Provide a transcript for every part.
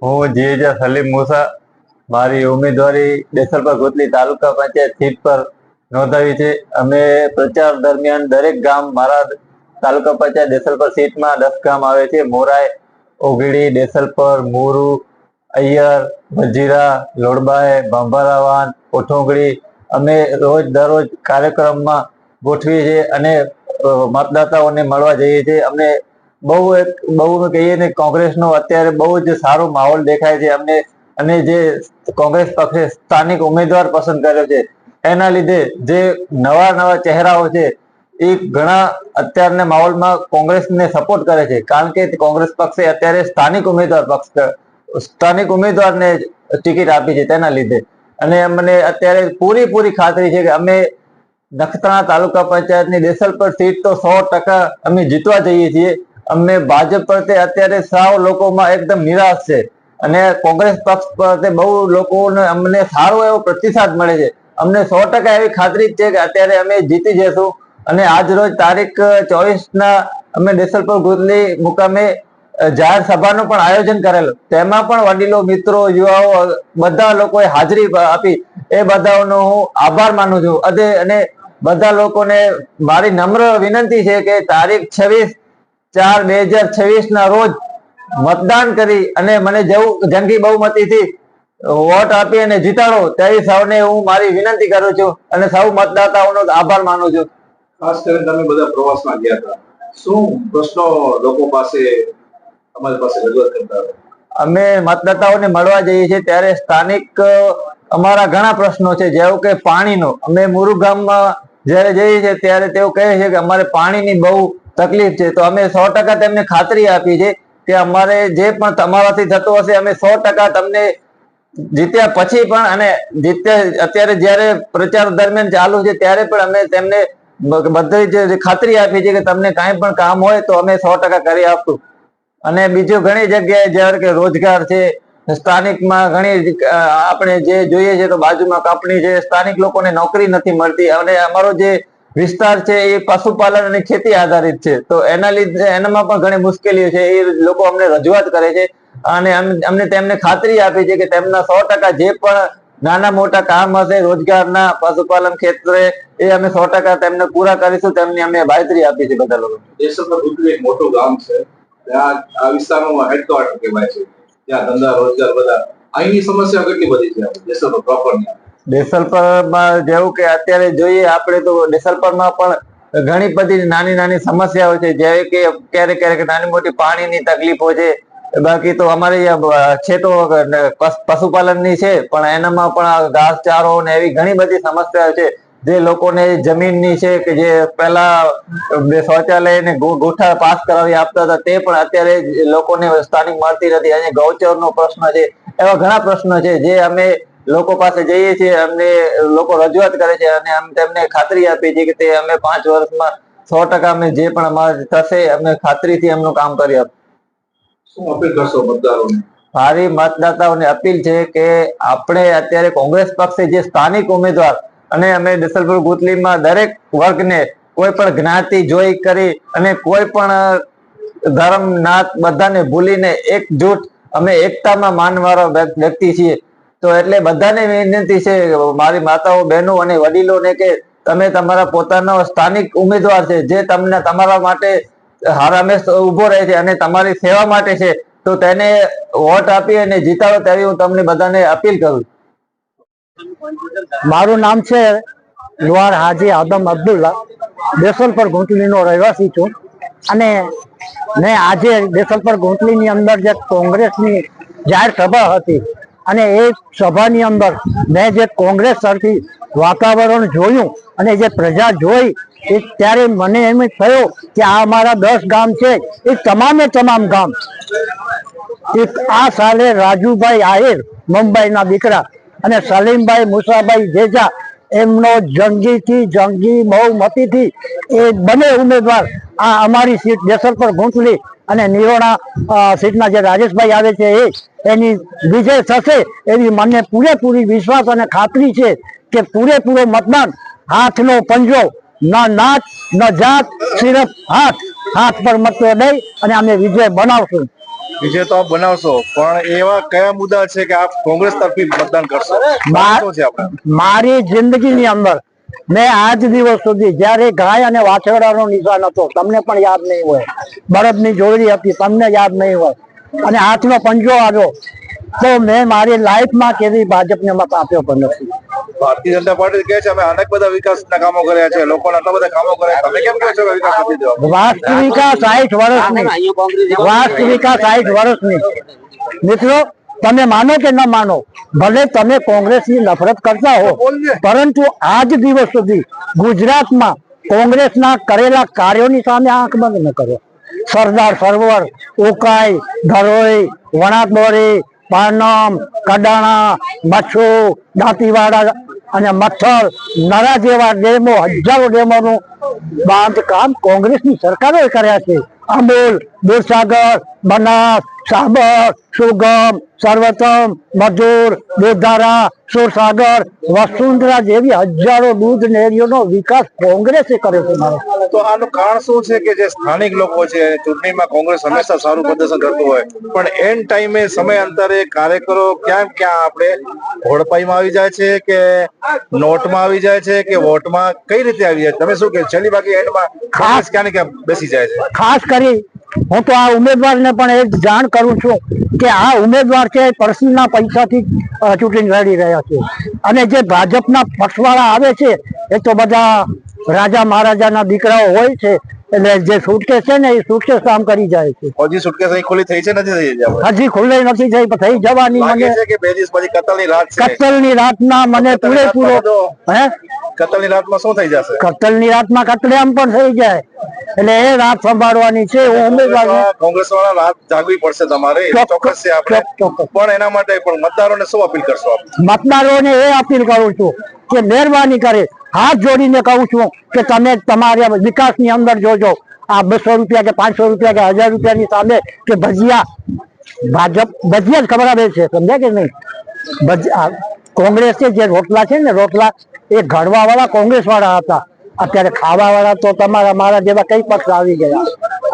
હું જીએજા સલીમ મૂસા મારી ઉમેદવારી દેસલપર ગોતલી તાલુકા પંચાયત સીટ પર નોંધાવી છે। અમે પ્રચાર દરમિયાન દરેક ગામ મારા તાલુકા પંચાયત દેસલપર સીટમાં 10 ગામ આવે છે। મોરાય, ઓગળી, દેસલપર, મોરુ, અય્યર, ભજીરા, લોડબાય, ભાંભારાવાન, કોઠોંગડી અમે રોજ દરરોજ કાર્યક્રમમાં ગોઠવીએ છીએ અને મતદાતાઓને મળવા જઈએ છીએ। અમને બહુ કહીએ ને કોંગ્રેસનો અત્યારે બહુ જ સારો માહોલ દેખાય છે અમને, અને જે કોંગ્રેસ પક્ષે સ્થાનિક ઉમેદવાર પસંદ કર્યો છે એના લીધે જે નવા ચહેરાઓ છે એ ઘણા અત્યારના માહોલમાં કોંગ્રેસને સપોર્ટ કરે છે, કારણ કે કોંગ્રેસ પક્ષે અત્યારે સ્થાનિક ઉમેદવારને ટિકિટ આપી છે તેના લીધે। અને અમને અત્યારે પૂરી ખાતરી છે કે અમે નખત્રાણા તાલુકા પંચાયતની દેસલપર સીટ તો 100% અમે જીતવા જઈએ છીએ। અમને ભાજપ પ્રત્યે અત્યારે સાવ લોકોમાં એકદમ નિરાશ છે અને કોંગ્રેસ પક્ષ પ્રત્યે બહુ લોકોને અમને સારો એવો પ્રતિસાદ મળે છે। અમને 100% એવી ખાતરી છે કે અત્યારે અમે જીતી જઈશું। અને આજ રોજ તારીખ 24ના અમે દેસલપર ગોતલી મુકામે જાહેર સભાનું પણ આયોજન કરેલું, તેમાં પણ વડીલો, મિત્રો, યુવાઓ બધા લોકોએ હાજરી આપી। એ બધાનો હું આભાર માનું છું અને બધા લોકોને મારી નમ્ર વિનંતી છે કે તારીખ 26/4/2026 રોજ મતદાન કરી અને મને જંગી બહુમતીથી વોટ આપી અને જીતાડો, તેવી સૌને હું મારી વિનંતી કરું છું અને સૌ મતદાતાઓનો આભાર માનું છું। ખાસ કરીને તમે બધા પ્રવાસમાં ગયા હતા, શું પ્રશ્નો લોકો પાસે અમારી પાસે રજૂઆત કરતા હતા? અમે મતદાતાઓને મળવા જઈએ છીએ ત્યારે સ્થાનિક અમારા ઘણા પ્રશ્નો છે, જેવું કે પાણીનો। અમે મુરુ ગામમાં જ્યારે જઈએ છીએ ત્યારે તેઓ કહે છે કે અમારે પાણીની બહુ તકલીફ છે, તો અમે 100% તેમને ખાતરી આપી છે કે અમારે જે પણ તમારાથી થતું હશે અમે 100% તમને જીત્યા પછી પણ અને અત્યારે જ્યારે પ્રચાર દરમિયાન ચાલુ છે ત્યારે પણ અમે તેમને બધી જ ખાતરી આપી છે કે તમને કાંઈ પણ કામ હોય તો અમે 100% કરી આપશું। અને બીજું ઘણી જગ્યાએ જ્યારે કે રોજગાર છે, સ્થાનિકમાં ઘણી આપણે જે જોઈએ છે તો બાજુમાં કંપની છે, સ્થાનિક લોકોને નોકરી નથી મળતી અને અમારો જે વિસ્તાર છે એ પશુપાલન અને ખેતી આધારિત છે, તો એના લીધે એનામાં પણ ઘણી મુશ્કેલીઓ છે। એ લોકો અમને રજૂઆત કરે છે અને અમને તેમને ખાતરી આપી છે કે તેમના 100% જે પણ નાના મોટા કામ હશે રોજગારના, પશુપાલન ક્ષેત્રે, એ અમે 100% તેમને પૂરા કરીશું, તેમની અમે બાંયધરી આપી છે બધા લોકો। દેસલપર ગોતલી એક મોટું ગામ છે, ત્યાં આ વિસ્તારનો હેડક્વાર્ટર કહેવાય છે, ત્યાં ધંધા રોજગાર બધા, અહીંની સમસ્યા કેટલી બધી છે દેસલપર પ્રોપરની? દેસલપરમાં જેવું કે અત્યારે જોઈએ આપણે તો દેસલપરમાં પણ ઘણી બધી નાની સમસ્યાઓ છે, જેવી કે ક્યારેક નાની મોટી પાણીની તકલીફો છે। બાકી તો અમારે છે તો પશુપાલનની છે, પણ એનામાં પણ ઘાસચારો ને એવી ઘણી બધી સમસ્યાઓ છે। જે લોકોને જમીનની છે કે જે પહેલા શૌચાલય ને ગોઠા પાસ કરાવી આપતા હતા તે પણ અત્યારે લોકોને સ્થાનિક મળતી નથી। અને ગૌચરનો પ્રશ્ન છે, એવા ઘણા પ્રશ્નો છે જે અમે લોકો પાસે જઈએ છીએ, અમને લોકો રજૂઆત કરે છે અને અમે તેમને ખાતરી આપીએ છીએ કે તે અમે 5 વર્ષમાં 100% અમે જે પણ અમારે થશે અમે ખાતરીથી એમનું કામ કરી આપીશું। શું અપીલ કરશો મતદારોને? મારી મતદાતાઓને અપીલ છે કે આપણે અત્યારે કોંગ્રેસ પક્ષે જે સ્થાનિક ઉમેદવાર અને અમે દેસલપર ગોતલીમાં દરેક વર્ગને કોઈ પણ જ્ઞાતિ જોઈ કરી અને કોઈ પણ ધર્મ, નાત બધાને ભૂલીને એકજૂટ અમે એકતામાં માનવાળા વ્યક્તિ છીએ। તો એટલે બધાને વિનંતી છે, મારી માતાઓ, બહેનો અને વડીલોને, કે તમે તમારા પોતાનો સ્થાનિક ઉમેદવાર છે જે તમને તમારા માટે હંમેશ ઉભો રહે છે અને તમારી સેવા માટે છે, તો તેને વોટ આપી અને જીતાડો, તેવી હું તમને બધાને અપીલ કરું છું। મારું નામ છે લુહાર હાજી આદમ અબ્દુલ્લા, દેસલપર ગોંટલીનો રહેવાસી છું અને મેં આજે દેસલપર ગોંટલીની અંદર જે કોંગ્રેસની જાહેર સભા હતી અને એ સભાની અંદર મેં જે કોંગ્રેસ તરફી વાતાવરણ જોયું અને જે પ્રજા જોઈ ત્યારે મને એમ થયું કે આ અમારા 10 ગામ છે, એ તમામ ગામ આ સાલે રાજુભાઈ આહિર, મુંબઈના દીકરા, અને સલીમભાઈ મુસાભાઈ જેજા, એમનો જંગી બહુમતીથી એ બંને ઉમેદવાર આ અમારી સીટ દેસલપર ગોંટલી અને નિરોણા સીટના જે રાજેશભાઈ આવે છે એની વિજય થશે એવી મને પૂરેપૂરી વિશ્વાસ અને ખાતરી છે કે પૂરેપૂરો મતદાન હાથનો પંજો, ન નાત ન જાત, સિર્ફ હાથ પર મતો દઈ અને અમે વિજય બનાવશું। વિજય તો આપ બનાવશો, પણ એવા કયા મુદ્દા છે કે આપ કોંગ્રેસ તરફી મતદાન કરશો? શું છે આપણે? મારી જિંદગીની અંદર મેં આજ દિવસ સુધી જ્યારે ગાય અને વાછરડાનો નિશાન હતો, તમને પણ યાદ નહીં હોય, બળદની જોડી હતી, તમને યાદ નહીં હોય, અને હાથનો પંજો આવ્યો, તો મેં મારી લાઈફમાં કેવી ભાજપને મત આપ્યો પણ નથી. ભારતીય જનતા પાર્ટી કહે છે અમે અનેક બધા વિકાસના કામો કર્યા છે, લોકોના આટલા બધા કામો કર્યા, તમે કેમ કહો છો કે વિકાસ નથી થયો? વાસ્તવિકા 60 વર્ષની, વાસ્તવિકા 60 વર્ષની. મિત્રો, તમે માનો કે ન માનો, ભલે તમે કોંગ્રેસની નફરત કરતા હો, પરંતુ આજ દિવસ સુધી ગુજરાતમાં કોંગ્રેસના કરેલા કાર્યોની સામે આંખ બંધ ન કરો. સરદાર સરોવર, ઉકાઈ, ધરોઈ, વણાકબોરી, પાનમ, કડાણા, મચ્છુ, દાંતીવાડા અને મચ્છર, નરા જેવા ડેમો, હજારો ડેમોનું બાંધકામ કોંગ્રેસની સરકારોએ કર્યા છે. અમૂલ, દૂધસાગર, બનાસ, સાબર, સુગમ, સર્વોત્તમ, મધુર, દૂધધારા, સુરસાગર, વસુંધરા જેવી હજારો દૂધ ડેરીઓનો વિકાસ કોંગ્રેસે કર્યો છે. મારો તો આનું કારણ શું છે કે જે સ્થાનિક લોકો છે, ચૂંટણીમાં કોંગ્રેસ હંમેશા સારું પ્રદર્શન કરતું હોય, પણ એન્ડ ટાઈમે સમયાંતરે કાર્યકરો ક્યાં આપણે ઘોડપાઈમાં આવી જાય છે કે નોટમાં આવી જાય છે કે વોટમાં, કઈ રીતે આવી જાય? તમે શું કે છેલ્લી બાકી એન્ડમાં ખાસ ક્યાં ને ક્યાં બેસી જાય છે? ખાસ કરી હું તો આ ઉમેદવારને પણ એ જાણ કરું છું કે આ ઉમેદવાર છે પર્સનલના પૈસાથી ચૂંટણી લડી રહ્યા છે, અને જે ભાજપના પક્ષવાળા આવે છે એ તો બધા રાજા મહારાજાના દીકરાઓ હોય છે, એટલે જે સુટકેસ છે ને એ સુટકેસ કામ કરી જાય છે. હજી સુટકેસ અહીં ખુલ્લી થઈ છે નથી થઈ? હજી ખુલ્લી નથી થઈ જવાની. લાગે મને છે કે 2 દિવસ પછી કતલની રાત છે. કતલની રાતના મને પૂરેપૂરો કતલની રાતમાં શું થઈ જશે? કતલની રાતમાં કતલેઆમ પણ થઈ જાય, એટલે એ રાત સંભાળવાની છે. હું ઉમેદવાર કોંગ્રેસ વાળા રાત જાગવી પડશે તમારે, ચોક્કસ છે આપણે, પણ એના માટે પણ મતદારોને શું અપીલ કરશો? મતદારોને એ અપીલ કરું છું કે મહેરબાની કરે હાથ જોડીને કહું છું કે તમે તમારા વિકાસની અંદર જોજો. આ 200 રૂપિયા કે 500 રૂપિયા કે 1000 રૂપિયાની સામે કે ભજીયા, ભાજપ ભજીયા જ ખવડાવે છે, સમજ્યા કે નહીં? કોંગ્રેસે જે રોટલા છે ને, રોટલા એ ઘડવા વાળા કોંગ્રેસ વાળા હતા, અત્યારે ખાવા વાળા તો તમારા મારા જેવા કઈ પક્ષ આવી ગયા.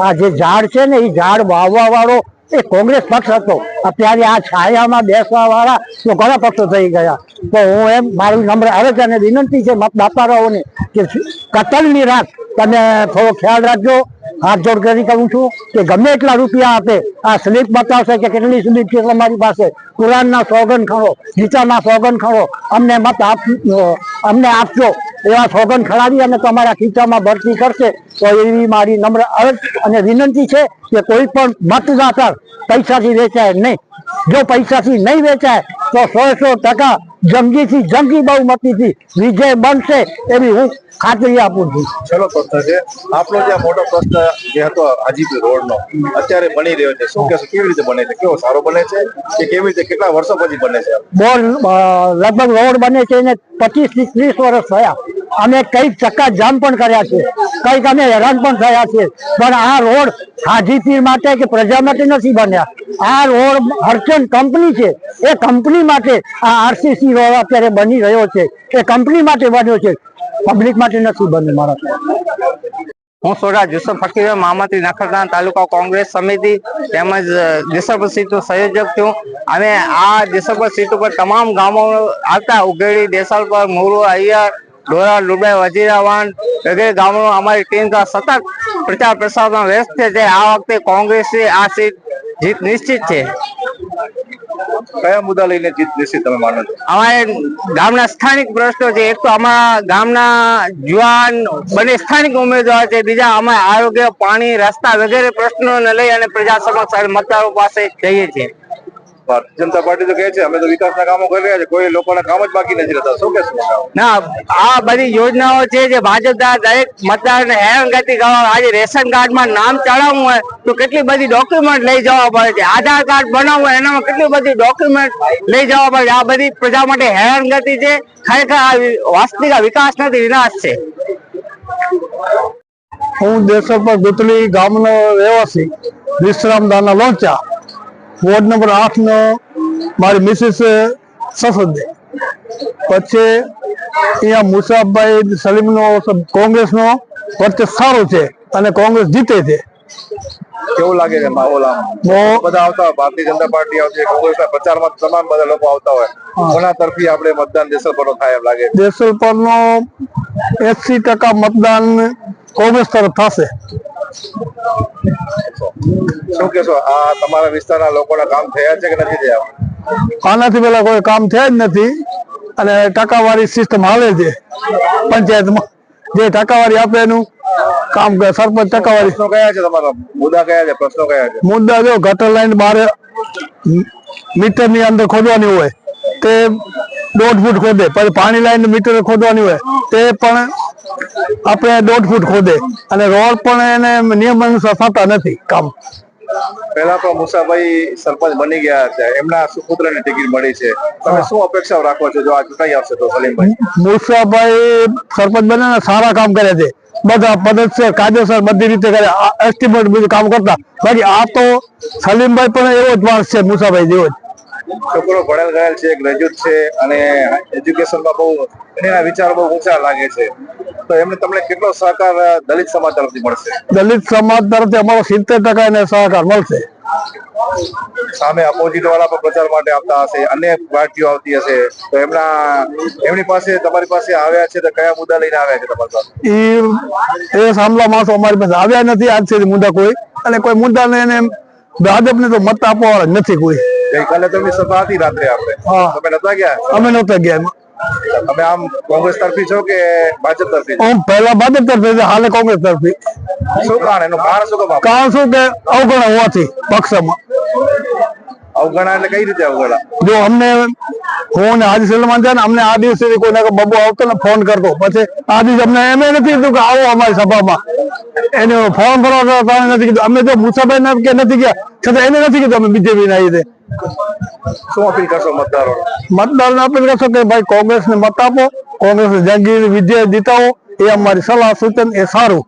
આ જે ઝાડ છે ને એ ઝાડ વાવવા વાળો એ કોંગ્રેસ પક્ષ હતો, અત્યારે આ છાયામાં બેસવા વાળા તો ઘણા પક્ષો થઈ ગયા. તો હું એમ મારું નમ્ર અરજ અને વિનંતી છે મતદાતાઓને કે કતલની રાત તમે થોડો ખ્યાલ રાખજો. હાથ જોડ કરી કહું છું કે ગમે એટલા રૂપિયા આપે, આ સ્લીપ બતાવશે કે કેટલી સ્લીપ છે તમારી પાસે, કુરાનના સોગન ખણો, ગીતાના સોગન ખણો, અમને મત અમને આપજો, એવા સોગન ખડાવી અને તમારા ખીચામાં ભરતી કરશે. તો એવી મારી નમ્ર અરજ અને વિનંતી છે કે કોઈ પણ મતદાતા પૈસાથી વેચાય નહીં. જો પૈસાથી નહીં વેચાય તો 100% જંગીથી જંગી બહુમતીથી વિજય બનશે એવી હું ખાતરી આપું છું. ચલો પ્રશ્ન છે આપણો, જે મોટો પ્રશ્ન જે હતો હાજીપુર રોડનો, અત્યારે બની રહ્યો છે, શું કહેશો? કેવી રીતે બને છે? કેવો સારો બને છે કે કેવી રીતે, કેટલા વર્ષો પછી બને છે? લગભગ રોડ બને છે ને 25 થી 30 વર્ષ થયા. અમે કઈક ચક્કા જામ પણ કર્યા છે, કઈક અમે હેરાન પણ થયા છે, પણ આ રોડ હાજીપીર માટે કે પ્રજા માટે નથી બન્યા. આ રોડ હરચંદ કંપની છે, એ કંપની માટે આ આરસીસી રોડ અત્યારે બની રહ્યો છે, એ કંપની માટે બન્યો છે, પબ્લિક માટે નથી બન્યો. મારા હું સોડા જુસફ ફકીર, મહામંત્રી નખત્રાણા તાલુકા કોંગ્રેસ સમિતિ તેમજ દેશભર સીટનો સંયોજક છું. અમે આ દેશભર સીટ ઉપર તમામ ગામો આવતા ઉગેડી, દેસાલપર, મોરુ, અય્યર, ડોરા, લુડાઈ, વજીરાવાન વગેરે ગામો અમારી ટીમ સતત પ્રચાર પ્રસારમાં વ્યસ્ત છે. જે આ વખતે કોંગ્રેસની આ સીટ જીત નિશ્ચિત છે. કયા મુદ્દા લઈને જીત નિશ્ચિત તમે માનો છો? અમારે ગામના સ્થાનિક પ્રશ્નો છે. એક તો અમારા ગામના જુવાન બંને સ્થાનિક ઉમેદવાર છે, બીજા અમારે આરોગ્ય, પાણી, રસ્તા વગેરે પ્રશ્નોને લઈ અને પ્રજા સમક્ષ મતદારો પાસે જઈએ છીએ. ભારતીય જનતા પાર્ટી તો કહે છે અમે તો વિકાસના કામો કરી રહ્યા છે, કોઈ લોકોના કામ જ બાકી નથી રહેતા, શું કહેશો? ના, આ બધી યોજનાઓ છે જે ભાજપ દ્વારા દરેક મતદારને હેરાનગતિ કરવા. આજે રેશન કાર્ડમાં નામ ચડાવવું હોય તો કેટલી બધી ડોક્યુમેન્ટ લઈ જવા પડે છે, આધાર કાર્ડ બનાવવું હોય એનામાં કેટલી બધી ડોક્યુમેન્ટ લઈ જવા પડે છે. આ બધી પ્રજા માટે હેરાનગતિ છે, ખરેખર આ વાસ્તવિક વિકાસ નથી, વિનાશ છે. હું દેશભર ગુતલી ગામનો રહેવાસી, વિશ્રામદાના લોચા, વોર્ડ નંબર 8 નો મારી મિસિસ સસદે. પછી અહીંયા મુસાફભાઈ સલીમનો કોંગ્રેસનો વર્ચસ્વ સારું છે અને કોંગ્રેસ જીતે છે. કેવું લાગે છે માહોલ આમ બધા આવતા હોય, ભારતીય જનતા પાર્ટી આવતી હોય, કોંગ્રેસના પ્રચારમાં તમામ બધા લોકો આવતા હોય, કોના તરફી આપણે મતદાન દેશલપરનો થાય એમ લાગે? દેશલપર નો 80% મતદાન કોંગ્રેસ તરફ થશે. શું કેશો, આ તમારા વિસ્તારના લોકોના કામ થયા છે કે નથી થયા? આનાથી પેલા કોઈ કામ થયા જ નથી અને ટકાવારી સિસ્ટમ હાલે છે પંચાયતમાં. જે ટકાવારી આપે એનું કામ કરે સરપંચ. ટકાવારી પ્રશ્નો કયા છે તમારા? મુદ્દા કયા છે? પ્રશ્નો કયા છે? મુદ્દા જો ગટર લાઈન 12 મીટર ની અંદર ખોદવાની હોય તે 1.5 ફૂટ ખોદે, પછી પાણી લાઈન મીટર ખોદવાની હોય તે પણ આપણે 1.5 ફૂટ ખોદે, અને રોડ પણ એને નિયમ અનુસાર થતા નથી કામ. પહેલા તો મુસાભાઈ સરપંચ બની ગયા છે, એમના સુપુત્રને ટિકિટ મળી છે, તમે શું અપેક્ષાઓ રાખો છો જો આ ચૂંટાઈ આવશે તો? સલીમભાઈ મુસાભાઈ સરપંચ બને ને સારા કામ કરે છે, બધા પદ્ધતિસર કાયદેસર બધી રીતે કરે, એસ્ટિમેટ બધું કામ કરતા. બાકી આ તો સલીમભાઈ પણ એવો જ માણસ છે, મુસાભાઈ જેવો જ. છોકરો ભણેલ ગયેલ છે, ગ્રેજ્યુએટ છે અને એજ્યુકેશનમાં બહુ એના વિચારો બહુ ઊંચા લાગે છે, તો એમને તમને કેટલો સહકાર દલિત સમાજ તરફથી મળશે? દલિત સમાજ તરફથી અમારો 70% એને સહકાર મળશે. સામે અપોઝિટ વાળા પણ પ્રચાર માટે આવતા હશે, અન્ય પાર્ટીઓ આવતી હશે, તો એમની પાસે તમારી પાસે આવ્યા છે તો કયા મુદ્દા લઈને આવ્યા છે તમારી પાસે? એ સામલા માણસો અમારી પાસે આવ્યા નથી આજ સુધી મુદ્દા કોઈ, અને કોઈ મુદ્દા ને એને ભાજપને તો મત આપવા વાળા નથી કોઈ. ગઈકાલે તો એમની સભા હતી રાત્રે, આપણે તમે નતા ગયા? અમે નહોતા ગયા. તમે આમ કોંગ્રેસ તરફી છો કે ભાજપ તરફી? હું પહેલા ભાજપ તરફી, હાલે કોંગ્રેસ તરફી. શું કારણ? એનું કારણ શું? કારણ શું કે અવગણ હોવાથી પક્ષમાં. અવગણા એટલે કઈ રીતે અવગણા? જો અમને હું હાજી સલમાન છે ને, અમને આ દિવસ સુધી કોઈ બબુ આવતો ને ફોન કરતો, પછી આ દિવસ અમને એમ નથી કીધું કે આવો અમારી સભામાં, એને ફોન કરવા નથી કીધું. અમે જો મુસાભાઈ કે નથી ગયા છતાં એને નથી કીધું અમે બીજેપી ના રીતે. શું અપીલ કરશો મતદારો? મતદારોને અપીલ કરશો કે ભાઈ કોંગ્રેસ ને મત આપો, કોંગ્રેસ જંગી વિજય જીતાવો, એ અમારી સલાહ સૂચન એ સારું.